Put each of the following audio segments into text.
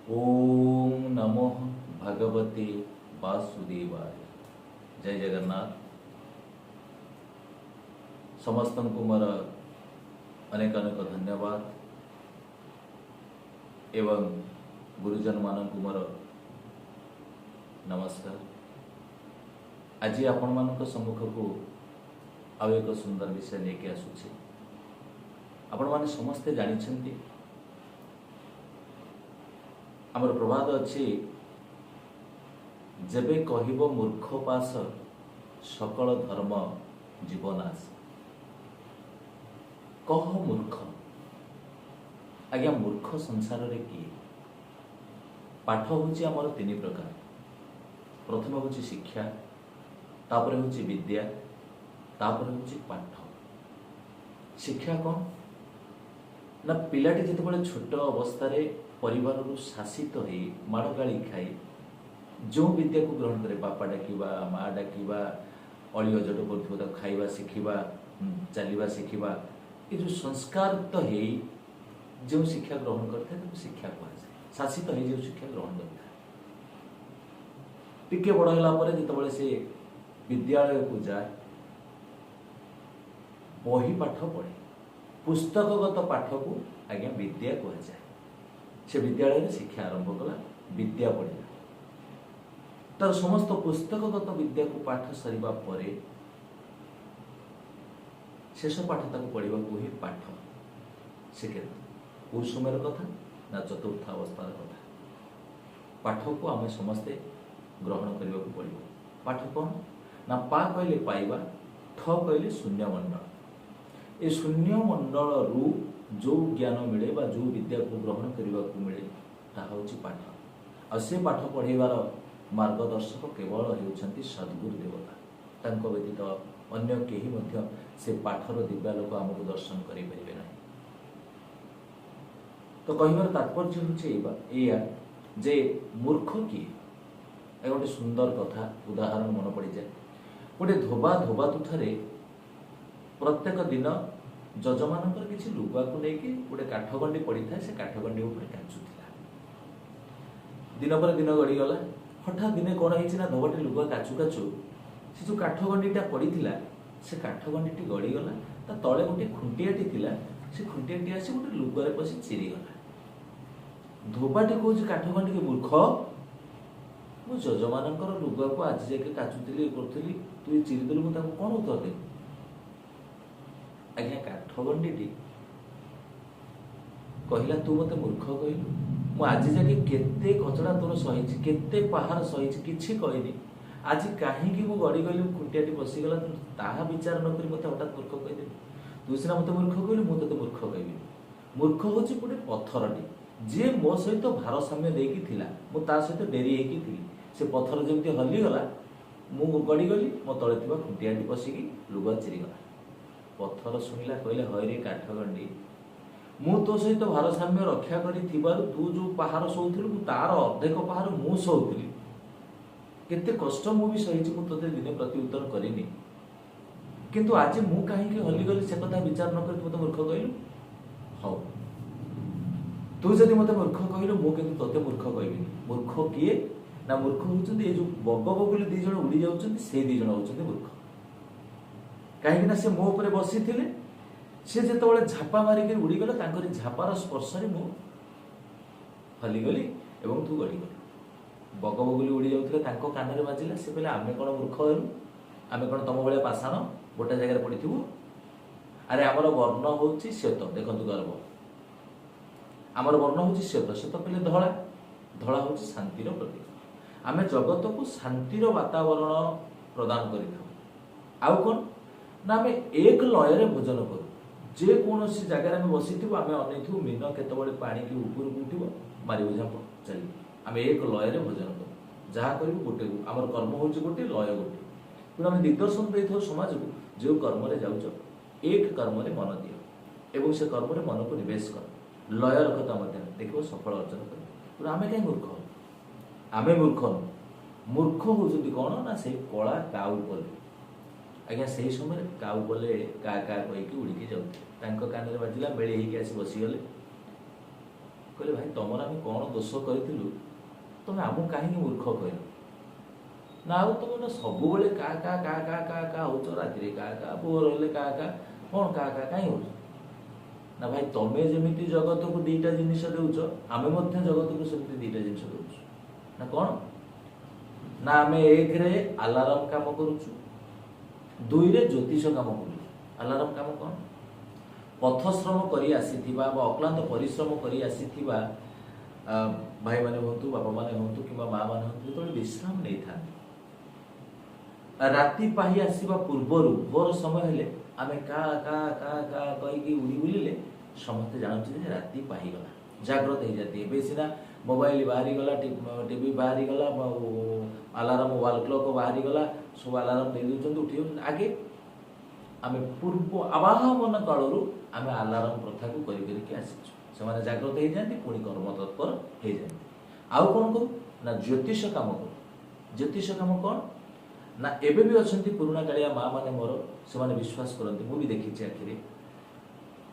ओम नमो भगवते वासुदेवाय। जय जगन्नाथ। समस्त को मोर अनेक अनेक धन्यवाद एवं गुरुजन मान को मोर नमस्कार। आज आपण मान सम्मुख को आउ एक सुंदर विषय लेके आसुचे। आपण माने समस्ते जानिछन्ति आमर प्रभात अच्छी जेबे कहिब मूर्ख पास सकल धर्म जीवनाश। कह मूर्ख आज्ञा मूर्ख संसार रे किए? पाठ होची आमर तीन प्रकार। प्रथम होची शिक्षा, तापर होची विद्या, तापर होची पाठ। शिक्षा कौन ना पिलाटी जिते छोट अवस्था परिवार शासित हो माड़ गाड़ी खाई जो विद्या को ग्रहण करे, बापा डाकिबा, माँ डाकिबा, अली अजट कर खाइबा शिखिबा, चलवा शिखिबा, ये जो संस्कार तो है जो शिक्षा ग्रहण करता है शिक्षा कहुए। शासित है जो शिक्षा ग्रहण करता है टिके बड़ है जिते से विद्यालय को जाए बही पाठ पढ़े, पुस्तकगत पाठ को आज्ञा विद्या कहुए। से विद्यालय में शिक्षा आरंभ कला, विद्या पढ़ा तार समस्त पुस्तकगत विद्या को पाठ सरिबा परे शेष पाठ ताको पढ़ा को ही पाठ। से कोन समय कथा ना चतुर्थ अवस्थार कथा। पाठ को आम समस्ते ग्रहण करने को पड़ो। पाठ कौन ना पा कहले पाइबा, ठ कहले शून्य मंडल। ए शून्य मंडल रु जो ज्ञान मिले बा जो विद्या को ग्रहण करने को मिले ताहा होची पाठ। आ से पाठ पढ़ेबार मार्गदर्शक केवल होउछंती सद्गुरु देवता। तांको व्यतीत अन्य केही मध्य से पाठर दिव्यालोक आमको दर्शन करि परिबे नाही। तो कहिबार तात्पर्य होचे एया जे मूर्ख किए। ए गोटे सुंदर कथा उदाहरण मन पड़ी जाए। गोटे धोबा धोबा तुठारे प्रत्येक दिन जजमान किसी लुगा को लेकिन गोटे काठगंडी पड़ी था, से काठगंडी ऊपर काचुला। दिन पर दिन गड़ीगला। हठात दिने कौन है धोबटी लुगा काचु काचु से जो काठगंडीटा पड़ी से काठगंडी गड़ीगला। ता तले गोटे खुंटियाटी थिला, से खुंटियाटी आसी गोटे लुगारे पसी चिरीगला। धोबाटी कौच काठगंडी के मूर्ख, मु जजमान लुगा को आज जाके काचुली करी तु चिरीदेलु, मुझे कौन उत्तर देवी? आज्ञा काठगंडी कहला तू मते मूर्ख कहलु। मु आज जाके केते कचड़ा तोर सही, केते पहाड़ सही, किछि कहनी। आज कहीं मु गड़ी गली खुंटियाटी बसीगला, ताहा विचार न करी मते हठात मूर्ख कहदे। तू सिना मते मूर्ख कहलु, मु तते मूर्ख कहबी। मूर्ख होछि गोटे पत्थरटी जे मो सहित भारसाम्य देकी थिला, मु ता सहित डेरी हेकी थिली। से पत्थर जेमती हल्ली गला, मु गड़ी गली, मो तळे थिबा खुंटियाटी बसिकी लुगा चिरीगला। पत्थर शुणिला कहले हयरे काठगंडी, मु तो सहित भारसाम्य रक्षा करी थिबारु तू जो पहाड़ शोउथिलु तार अर्धेक पहाड़ मु शोउथिली। केते कष्ट मु भी सहिछि, मु तते दिने प्रति उत्तर करिनी। किंतु आज मु काहे के हल्ली गली से कथा विचार न करी तते मूर्ख कहलु। हौ तू जदि मते मूर्ख कहलु, मु किंतु तते मूर्ख कहबिनी। मूर्ख किए ना मूर्ख होउछन्ती ए जो बग बगुली दी जण उड़ी जाउछन्ती, से दी जण होउछन्ती मूर्ख। कहीं से मो ऊपर बसी थे, से जो झापा मारिक उड़ीगले, झापार स्पर्श मु हलीगली और तू गड़ीगलु। बग बगुली उड़ी जाते कान में बाजिला। से कहले आमे कौन मूर्ख हेलु? आमे कौन तुम भाया पाषाण गोटे जगह पड़ू? अरे आमर वर्ण हूँ श्वेत। देखो गर्व आमर वर्ण हूँ श्वेत। श्वेत कहले धला, धला हूँ शांतिर प्रतीक। आमे जगत को शांतिर वातावरण प्रदान कर कौन ना आम एक लय भोजन करूँ। जेकोसी जगार बसी आम अन मीन केतबे पानी की ऊपर उठो मार झाप चल आम एक लय भोजन करूँ। जहाँ करूँ गोटे आम कर्म हूँ गोटे लय गोटे। तेणु आम दिग्दर्शन दे था समाज को जो कर्म जाऊच एक कर्म मन दियो एवं से कर्म मन को निवेश कर लय रखता देख सफल अर्जन कर। तेणु आम कहीं मूर्ख? आम मूर्ख मूर्ख होती कौन ना से कला काउ पले। आज्ञा से समय काउ पले का कहीकि उड़ीकी जाऊँ कान में बाजिला मेले होगी आसी बसीगले। କହିଲେ ଭାଇ ତମର ଆମେ କ'ଣ ଦୋଷ କରିଥିଲୁ ତମେ ଆମକୁ କାହିଁକି ମୂର୍ଖ କହିଲ? ନା ଆଉ ତମେ ନା ସବୁବେଳେ କା କା କା କା କା କା ହଉଛ, ରାତିରେ କା କା, ପୁଅ ରହିଲେ କା କା, କ'ଣ କା କା କାହିଁ ହଉଛ? ନା ଭାଇ ତମେ ଯେମିତି ଜଗତକୁ ଦିଟା ଜିନିଷ ଦେଉଛ ଆମେ ମଧ୍ୟ ଜଗତକୁ ସେମିତି ଦିଟା ଜିନିଷ ଦେଉଛୁ। ନା କ'ଣ? ନା ଆମେ ଏକରେ ଆଲାରାମ କାମ କରୁଛୁ, ଦୁଇରେ ଜ୍ୟୋତିଷ କାମ କରୁଛୁ। ଆଲାରାମ କାମ କ'ଣ? ପଥଶ୍ରମ କରି ଆସିଥିବା ବା ଅକ୍ଲାନ୍ତ ପରିଶ୍ରମ କରି ଆସିଥିବା ଭାଇମାନେ ହୁଅନ୍ତୁ, ବାପାମାନେ ହୁଅନ୍ତୁ କିମ୍ବା ମାଆମାନେ ହୁଅନ୍ତୁ, ଯେତେବେଳେ ବିଶ୍ରାମ ନେଇଥାନ୍ତି, ରାତି ପାହି ଆସିବା ପୂର୍ବରୁ ଭୋର ସମୟ ହେଲେ ଆମେ କା କା କା କା କହିକି ଉଡ଼ି ବୁଲିଲେ ସମସ୍ତେ ଜାଣୁଛୁ ଯେ ରାତି ପାହିଗଲା, ଜାଗ୍ରତ ହେଇଯାନ୍ତି। ଏବେ ସିନା ମୋବାଇଲ ବାହାରିଗଲା, ଟିଭି ବାହାରିଗଲା, ଆଲାରାମ ୱାଲ୍ କ୍ଲକ୍ ବାହାରିଗଲା, ସବୁ ଆଲାରାମ ଦେଇ ଦେଉଛନ୍ତି, ଉଠି ଯାଉଛନ୍ତି। ଆଗେ ଆମେ ପୂର୍ବ ଆବାହମାନ କାଳରୁ ଆମେ ଆଲାରାମ ପ୍ରଥାକୁ କରି କରିକି ଆସିଛୁ। ସେମାନେ ଜାଗ୍ରତ ହେଇଯାଆନ୍ତି, ପୁଣି କର୍ମ ତତ୍ପର ହେଇଯାଆନ୍ତି। ଆଉ କ'ଣ କରୁ? ନା ଜ୍ୟୋତିଷ କାମ କରୁ। ଜ୍ୟୋତିଷ କାମ କ'ଣ? ନା ଏବେ ବି ଅଛନ୍ତି ପୁରୁଣା କାଳିଆ ମା ମାନେ ମୋର, ସେମାନେ ବିଶ୍ୱାସ କରନ୍ତି, ମୁଁ ବି ଦେଖିଛି ଆଖିରେ।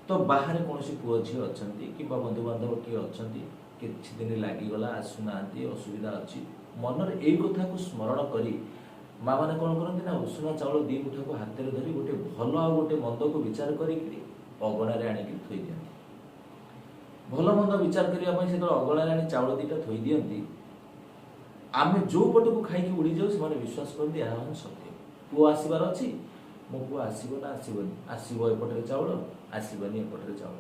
ତ ବାହାରେ କୌଣସି ପୁଅ ଝିଅ ଅଛନ୍ତି କିମ୍ବା ବନ୍ଧୁବାନ୍ଧବ କିଏ ଅଛନ୍ତି, କିଛି ଦିନ ଲାଗିଗଲା ଆସୁନାହାନ୍ତି, ଅସୁବିଧା ଅଛି, ମନରେ ଏଇ କଥାକୁ ସ୍ମରଣ କରି ମା ମାନେ କ'ଣ କରନ୍ତି ନା ଉଷୁନା ଚାଉଳ 2 ମୁଠାକୁ ହାତରେ ଧରି ଗୋଟେ ଭଲ ଆଉ ଗୋଟେ ମନ୍ଦକୁ ବିଚାର କରିକି ଅଗଣାରେ ଆଣିକି ଥୋଇ ଦିଅନ୍ତି। ଭଲ ମନ୍ଦ ବିଚାର କରିବା ପାଇଁ ସେତେବେଳେ ଅଗଣାରେ ଆଣି ଚାଉଳ 2ଟା ଥୋଇ ଦିଅନ୍ତି। ଆମେ ଯେଉଁ ପଟକୁ ଖାଇକି ଉଡ଼ିଯାଉ ସେମାନେ ବିଶ୍ୱାସ କରନ୍ତି ଏହା ହିଁ ସତ୍ୟ। ପୁଅ ଆସିବାର ଅଛି, ମୋ ପୁଅ ଆସିବ ନା ଆସିବନି, ଆସିବ ଏପଟରେ ଚାଉଳ, ଆସିବନି ଏପଟରେ ଚାଉଳ।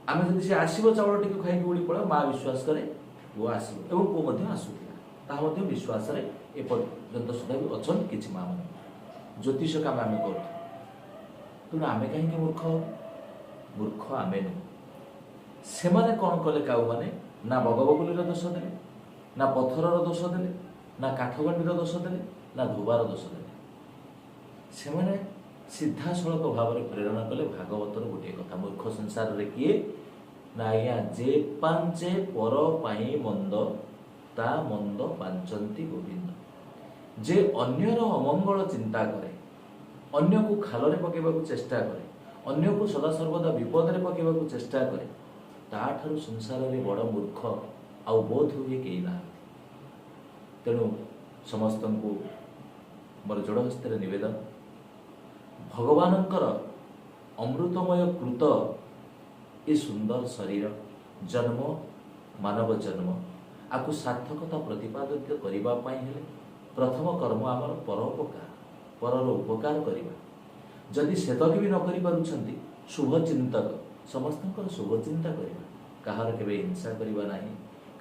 ଆମେ ଯଦି ସେ ଆସିବ ଚାଉଳ ଟିକେ ଖାଇକି ଉଡ଼ି ପଳାଉ, ମା ବିଶ୍ୱାସ କରେ ପୁଅ ଆସିବ, ଏବଂ ପୁଅ ମଧ୍ୟ ଆସୁଥିଲା। ତାହା ମଧ୍ୟ ବିଶ୍ୱାସରେ ଏପର୍ଯ୍ୟନ୍ତ ସୁଦ୍ଧା ବି ଅଛନ୍ତି କିଛି ମା ମାନେ। ଜ୍ୟୋତିଷ କାମ ଆମେ କରୁଛୁ। ତେଣୁ ଆମେ କାହିଁକି ମୂର୍ଖ? ମୂର୍ଖ ଆମେ ନୁହେଁ। ସେମାନେ କ'ଣ କଲେ? କାଉମାନେ ନା ବଗବଗୁଲିର ଦୋଷ ଦେଲେ, ନା ପଥରର ଦୋଷ ଦେଲେ, ନା କାଠଗଣ୍ଡିର ଦୋଷ ଦେଲେ, ନା ଧୋବାର ଦୋଷ ଦେଲେ। ସେମାନେ ସିଧାସଳଖ ଭାବରେ ପ୍ରେରଣା କଲେ ଭାଗବତର ଗୋଟିଏ କଥା, ମୂର୍ଖ ସଂସାରରେ କିଏ? ନା ଆଜ୍ଞା, ଯେ ପାଞ୍ଚେ ପର ପାଇଁ ମନ୍ଦ, ତା ମନ୍ଦ ପାଞ୍ଚନ୍ତି ଗୋବିନ୍ଦ। ଯେ ଅନ୍ୟର ଅମଙ୍ଗଳ ଚିନ୍ତା କରେ, ଅନ୍ୟକୁ ଖାଲରେ ପକାଇବାକୁ ଚେଷ୍ଟା କରେ, ଅନ୍ୟକୁ ସଦାସର୍ବଦା ବିପଦରେ ପକାଇବାକୁ ଚେଷ୍ଟା କରେ, ତାଠାରୁ ସଂସାରରେ ବଡ଼ ମୂର୍ଖ ଆଉ ବୋଧ ହୁଏ କେହି ନାହାନ୍ତି। ତେଣୁ ସମସ୍ତଙ୍କୁ ମୋର ଯୋଡ଼ ହସ୍ତରେ ନିବେଦନ, ଭଗବାନଙ୍କର ଅମୃତମୟ କୃତ ଏ ସୁନ୍ଦର ଶରୀର, ଜନ୍ମ, ମାନବ ଜନ୍ମ, ଆକୁ ସାର୍ଥକତା ପ୍ରତିପାଦିତ କରିବା ପାଇଁ ହେଲେ ପ୍ରଥମ କର୍ମ ଆମର ପରୋପକାର, ପରର ଉପକାର କରିବା। ଯଦି ସେତକ ବି ନ କରିପାରୁଛନ୍ତି, ଶୁଭଚିନ୍ତକ, ସମସ୍ତଙ୍କର ଶୁଭଚିନ୍ତା କରିବା, କାହାର କେବେ ହିଂସା କରିବା ନାହିଁ,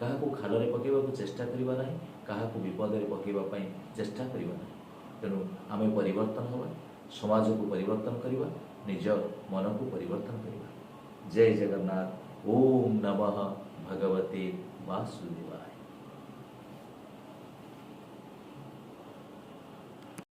କାହାକୁ ଖାଲରେ ପକାଇବାକୁ ଚେଷ୍ଟା କରିବା ନାହିଁ, କାହାକୁ ବିପଦରେ ପକାଇବା ପାଇଁ ଚେଷ୍ଟା କରିବା ନାହିଁ। ତେଣୁ ଆମେ ପରିବର୍ତ୍ତନ ହେବା, ସମାଜକୁ ପରିବର୍ତ୍ତନ କରିବା, ନିଜ ମନକୁ ପରିବର୍ତ୍ତନ କରିବା। ଜୟ ଜଗନ୍ନାଥ। ଓମ୍ ନମଃ ଭଗବତେ ବାସୁଦେବାୟ।